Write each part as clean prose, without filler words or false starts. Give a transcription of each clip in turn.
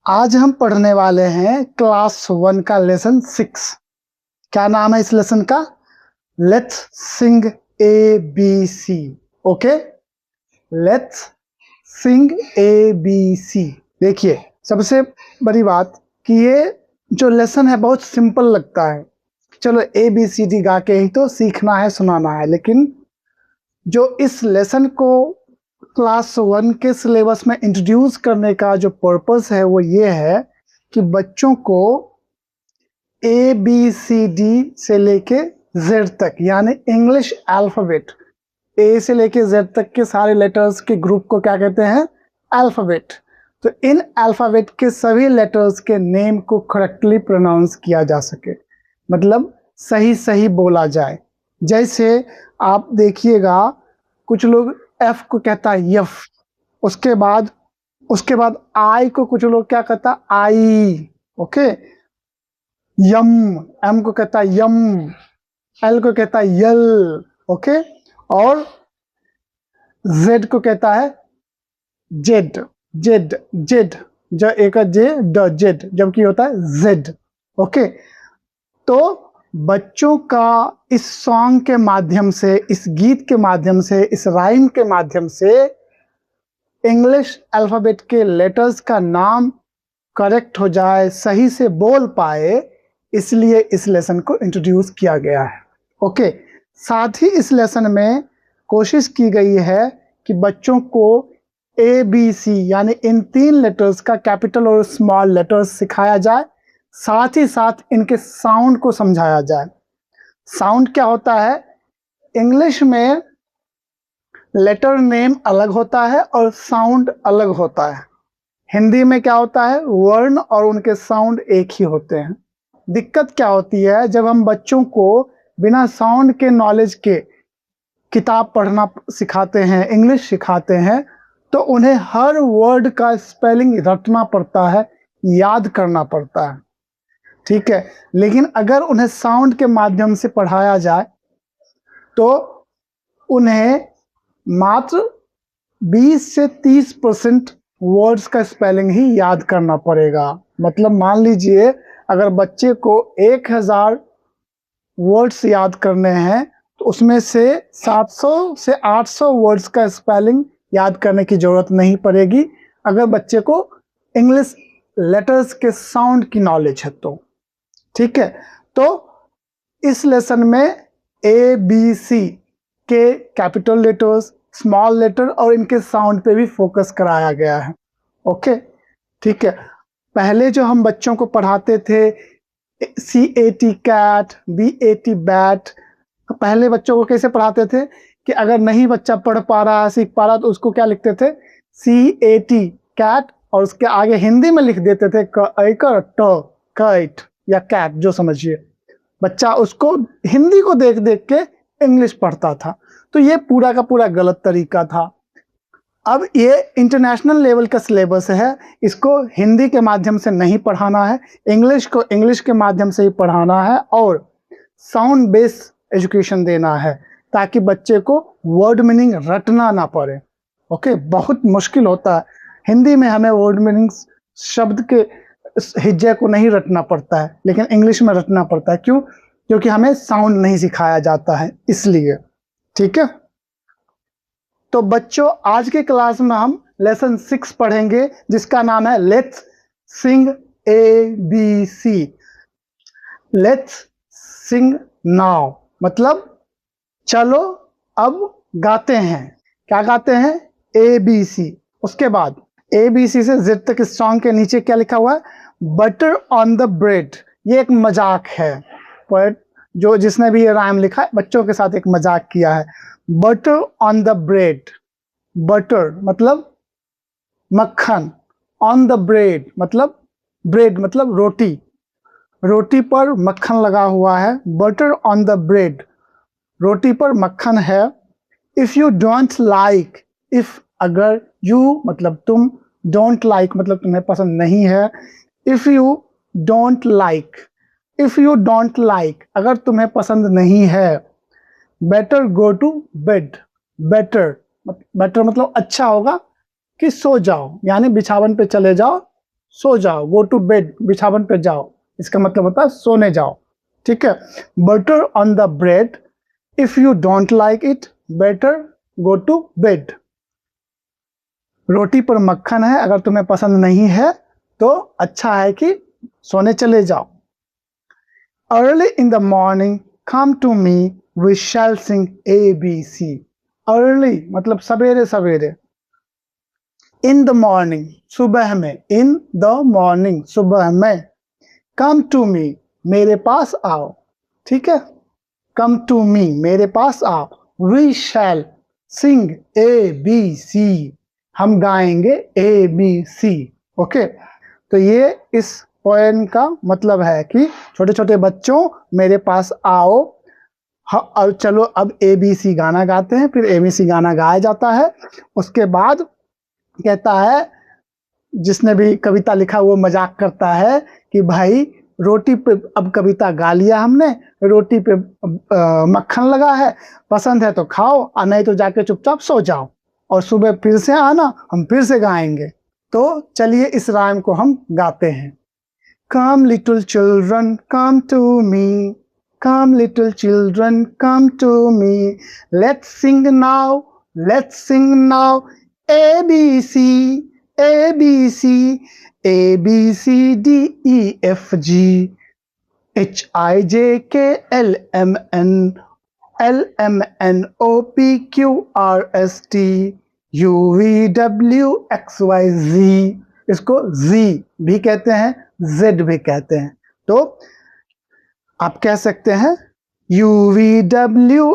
आज हम पढ़ने वाले हैं क्लास 1 का लेसन 6। क्या नाम है इस लेसन का? Let's Singh ABC। Okay, let's Singh ABC। देखिए, सबसे बड़ी बात कि ये जो लेसन है बहुत सिंपल लगता है। चलो ABCD गा के ही तो सीखना है, सुनाना है, लेकिन जो इस लेसन को क्लास 1 के सिलेबस में इंट्रोड्यूस करने का जो पर्पस है वो ये है कि बच्चों को ABCD से लेके Z तक यानी इंग्लिश अल्फ़ाबेट, A से लेके Z तक के सारे लेटर्स के ग्रुप को क्या कहते हैं? अल्फ़ाबेट। तो इन अल्फ़ाबेट के सभी लेटर्स के नेम को करेक्टली प्रोनाउंस किया जा सके, मतलब सही सही बोला जाए। जैसे आप देखिएगा, कुछ लोग F को कहता है यफ, उसके बाद I को कुछ लोग क्या कहता है? आई। ओके, यम, M को कहता है यम, L को कहता है यल। ओके, और Z को कहता है जेड। जेड जेड जो एक जे ड जेड, जबकि होता है जेड। ओके, तो बच्चों का इस सॉन्ग के माध्यम से, इस गीत के माध्यम से, इस राइम के माध्यम से इंग्लिश अल्फ़ाबेट के लेटर्स का नाम करेक्ट हो जाए, सही से बोल पाए, इसलिए इस लेसन को इंट्रोड्यूस किया गया है। ओके, साथ ही इस लेसन में कोशिश की गई है कि बच्चों को ABC यानी इन 3 लेटर्स का कैपिटल और स्मॉल लेटर्स सिखाया जाए, साथ ही साथ इनके साउंड को समझाया जाए। साउंड क्या होता है? इंग्लिश में लेटर नेम अलग होता है और साउंड अलग होता है। हिंदी में क्या होता है? वर्ण और उनके साउंड एक ही होते हैं। दिक्कत क्या होती है जब हम बच्चों को बिना साउंड के नॉलेज के किताब पढ़ना सिखाते हैं, इंग्लिश सिखाते हैं, तो उन्हें हर वर्ड का स्पेलिंग रटना पड़ता है, याद करना पड़ता है। ठीक है, लेकिन अगर उन्हें साउंड के माध्यम से पढ़ाया जाए तो उन्हें मात्र 20 से 30% वर्ड्स का स्पेलिंग ही याद करना पड़ेगा। मतलब मान लीजिए, अगर बच्चे को 1000 वर्ड्स याद करने हैं तो उसमें से 700 से 800 वर्ड्स का स्पेलिंग याद करने की जरूरत नहीं पड़ेगी, अगर बच्चे को इंग्लिश लेटर्स के साउंड की नॉलेज है तो। ठीक है, तो इस लेसन में ABC के कैपिटल लेटर्स, स्मॉल लेटर और इनके साउंड पे भी फोकस कराया गया है। ओके, ठीक है। पहले जो हम बच्चों को पढ़ाते थे CAT कैट, BAT बैट, पहले बच्चों को कैसे पढ़ाते थे कि अगर नहीं बच्चा पढ़ पा रहा, सीख पा रहा, तो उसको क्या लिखते थे? CAT कैट, और उसके आगे हिंदी में लिख देते थे काइट या कैट, जो समझिए। बच्चा उसको हिंदी को देख देख के इंग्लिश पढ़ता था, तो ये पूरा का पूरा गलत तरीका था। अब ये इंटरनेशनल लेवल का सिलेबस है, इसको हिंदी के माध्यम से नहीं पढ़ाना है, इंग्लिश को इंग्लिश के माध्यम से ही पढ़ाना है और साउंड बेस्ड एजुकेशन देना है, ताकि बच्चे को वर्ड मीनिंग रटना ना पड़े। ओके, बहुत मुश्किल होता है हिंदी में, हमें वर्ड मीनिंग शब्द के हिज्जे को नहीं रटना पड़ता है, लेकिन इंग्लिश में रटना पड़ता है। क्यों? क्योंकि हमें साउंड नहीं सिखाया जाता है, इसलिए। ठीक है, तो बच्चों आज के क्लास में हम लेसन 6 पढ़ेंगे, जिसका नाम है let's Singh ABC। Let's Singh now, मतलब चलो अब गाते हैं। क्या गाते हैं? ABC। उसके बाद ABC से Z तक इस सॉन्ग के नीचे क्या लिखा हुआ है? Butter on the bread. ये एक मजाक है, पोएट जो जिसने भी ये राइम लिखा है बच्चों के साथ एक मजाक किया है। Butter on the bread, butter मतलब मक्खन, ऑन द ब्रेड मतलब ब्रेड मतलब रोटी, रोटी पर मक्खन लगा हुआ है। बटर ऑन द ब्रेड, रोटी पर मक्खन है। If you don't like, if अगर, यू मतलब तुम, डोंट लाइक मतलब तुम्हें पसंद नहीं है। If you don't like, if you don't like अगर तुम्हें पसंद नहीं है, better go to bed. Better मतलब अच्छा होगा कि सो जाओ, यानी बिछावन पे चले जाओ, सो जाओ, गो टू बेड, बिछावन पे जाओ, इसका मतलब होता है सोने जाओ, ठीक है। Butter on the bread, if you don't like it better go to bed. रोटी पर मक्खन है, अगर तुम्हें पसंद नहीं है तो अच्छा है कि सोने चले जाओ। Early in the morning come to me we shall sing ABC। Early मतलब सवेरे सवेरे, इन द मॉर्निंग सुबह में, इन द मॉर्निंग सुबह में, कम टू मी मेरे पास आओ, ठीक है। कम टू मी मेरे पास आओ, वी शैल सिंग ABC, हम गाएंगे ABC, ओके। तो ये इस पोएम का मतलब है कि छोटे छोटे बच्चों मेरे पास आओ, अब चलो अब ABC गाना गाते हैं। फिर ABC गाना गाया जाता है। उसके बाद कहता है, जिसने भी कविता लिखा वो मजाक करता है कि भाई रोटी पे अब कविता गा लिया हमने, रोटी पे मक्खन लगा है, पसंद है तो खाओ और नहीं तो जाके चुपचाप सो जाओ, और सुबह फिर से आना, हम फिर से गाएंगे। तो चलिए इस राइम को हम गाते हैं। Come little children, come to me. Come little children, come to me. Let's sing now, let's sing now. ABC, ABC, ABCDEFG, HIJKLMN, LMNOPQRST, UVWXYZ। इसको Z भी कहते हैं, Z भी कहते हैं। तो आप कह सकते हैं UVWXYZ,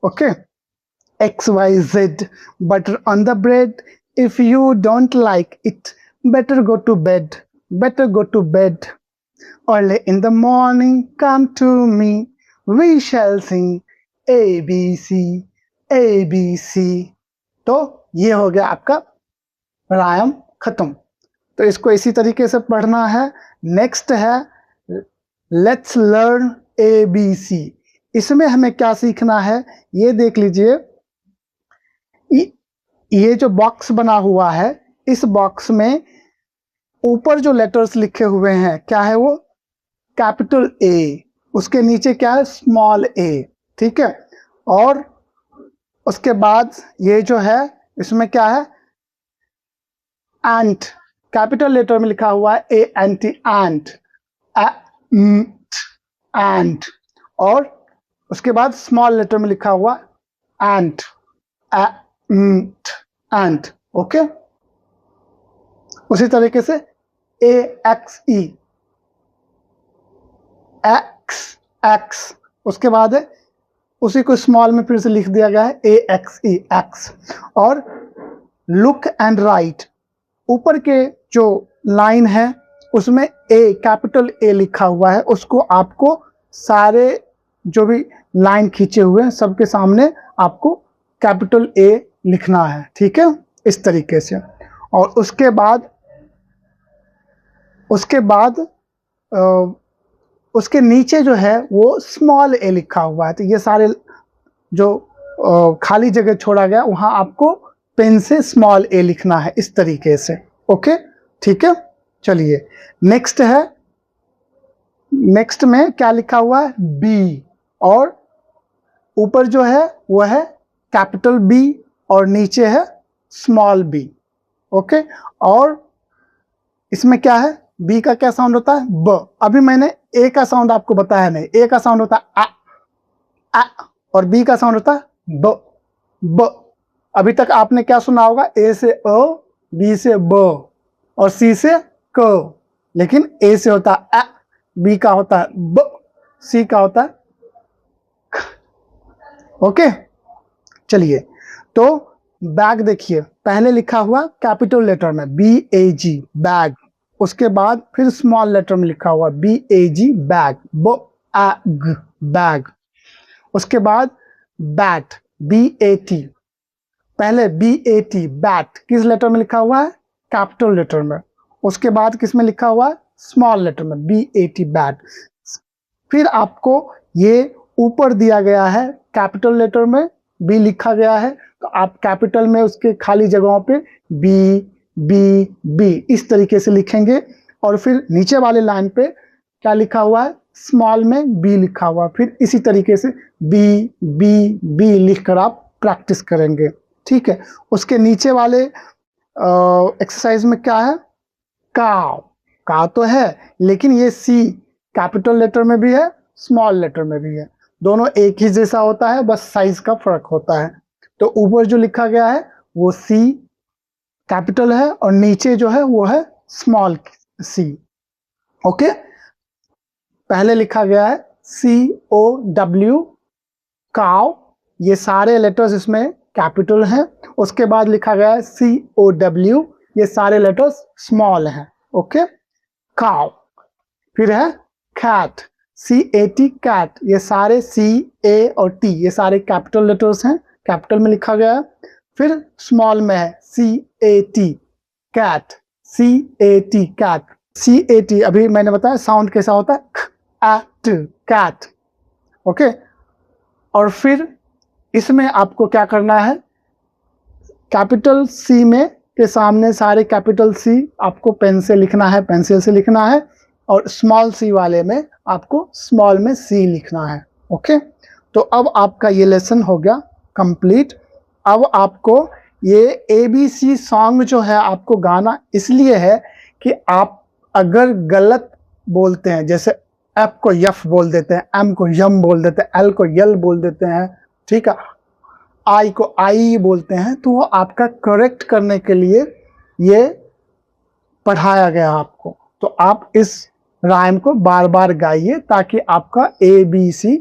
okay. XYZ, butter on the bread, if you don't like it better go to bed, better go to bed। Early in the morning come to me, we shall sing ABC, ABC। तो ये हो गया आपका रायम खत्म। तो इसको इसी तरीके से पढ़ना है। नेक्स्ट है लेट्स लर्न ABC। इसमें हमें क्या सीखना है ये देख लीजिए। ये जो बॉक्स बना हुआ है, इस बॉक्स में ऊपर जो लेटर्स लिखे हुए हैं क्या है वो कैपिटल A, उसके नीचे क्या है स्मॉल a, ठीक है। और उसके बाद ये जो है इसमें क्या है एंट, कैपिटल लेटर में लिखा हुआ है ANT, एंट, एंट। और उसके बाद स्मॉल लेटर में लिखा हुआ एंट, एंट, ओके। उसी तरीके से AXE, एक्स, उसके बाद है उसी को स्मॉल में फिर से लिख दिया गया है AXE, एक्स। और लुक एंड राइट, ऊपर के जो लाइन है उसमें कैपिटल A लिखा हुआ है, उसको आपको सारे जो भी लाइन खींचे हुए हैं सबके सामने आपको कैपिटल A लिखना है, ठीक है, इस तरीके से। और उसके बाद उसके नीचे जो है वो स्मॉल a लिखा हुआ है। तो ये सारे जो खाली जगह छोड़ा गया वहां आपको पेन से स्मॉल a लिखना है इस तरीके से, ओके, ठीक है। चलिए नेक्स्ट है, नेक्स्ट में क्या लिखा हुआ है B, और ऊपर जो है वो है कैपिटल B और नीचे है स्मॉल b, ओके। और इसमें क्या है B का क्या साउंड होता है ब। अभी मैंने A का साउंड आपको बताया नहीं, A का साउंड होता है आ, और B का साउंड होता है ब। अभी तक आपने क्या सुना होगा A से अ, B से ब और C से क, लेकिन A से होता है आ, B का होता है ब, C का होता है ख, ओके। चलिए तो बैग देखिए, पहले लिखा हुआ कैपिटल लेटर में BAG, बैग। उसके बाद फिर स्मॉल लेटर में लिखा हुआ BAG, बैग, बैग, बैग। उसके बाद बैट, BAT, पहले BAT, बैट किस लेटर में लिखा हुआ है कैपिटल लेटर में। उसके बाद किस में लिखा हुआ है स्मॉल लेटर में BAT, बैट। फिर आपको ये ऊपर दिया गया है कैपिटल लेटर में B लिखा गया है, तो आप कैपिटल में उसके खाली जगहों पे B, बी बी, इस तरीके से लिखेंगे। और फिर नीचे वाले लाइन पे क्या लिखा हुआ है, स्मॉल में बी लिखा हुआ, फिर इसी तरीके से बी बी बी लिखकर आप प्रैक्टिस करेंगे, ठीक है। उसके नीचे वाले एक्सरसाइज में क्या है, काव, का तो है लेकिन ये सी कैपिटल लेटर में भी है, स्मॉल लेटर में भी है, दोनों एक ही जैसा होता है, बस साइज का फर्क होता है। तो ऊपर जो लिखा गया है वो सी कैपिटल है और नीचे जो है वो है स्मॉल सी, ओके। पहले लिखा गया है COW, काव, ये सारे लेटर्स इसमें कैपिटल हैं। उसके बाद लिखा गया है COW, ये सारे लेटर्स स्मॉल हैं, ओके, काव। फिर है कैट, CAT, कैट, ये सारे CA और T, ये सारे कैपिटल लेटर्स हैं, कैपिटल में लिखा गया है। फिर स्मॉल में है CAT, cat, CAT, cat, CAT, अभी मैंने बताया साउंड कैसा होता है, कैट, ओके। और फिर इसमें आपको क्या करना है, कैपिटल C में के सामने सारे कैपिटल C आपको पेन से लिखना है, पेंसिल से लिखना है, और स्मॉल c वाले में आपको स्मॉल में C लिखना है, ओके। तो अब आपका ये लेसन हो गया कंप्लीट। अब आपको ये ABC सॉन्ग जो है आपको गाना इसलिए है कि आप अगर गलत बोलते हैं, जैसे F को यफ बोल देते हैं, M को यम बोल देते हैं, L को यल बोल देते हैं, ठीक है, I को आई बोलते हैं, तो वो आपका करेक्ट करने के लिए ये पढ़ाया गया आपको। तो आप इस राइम को बार बार गाइए ताकि आपका ABC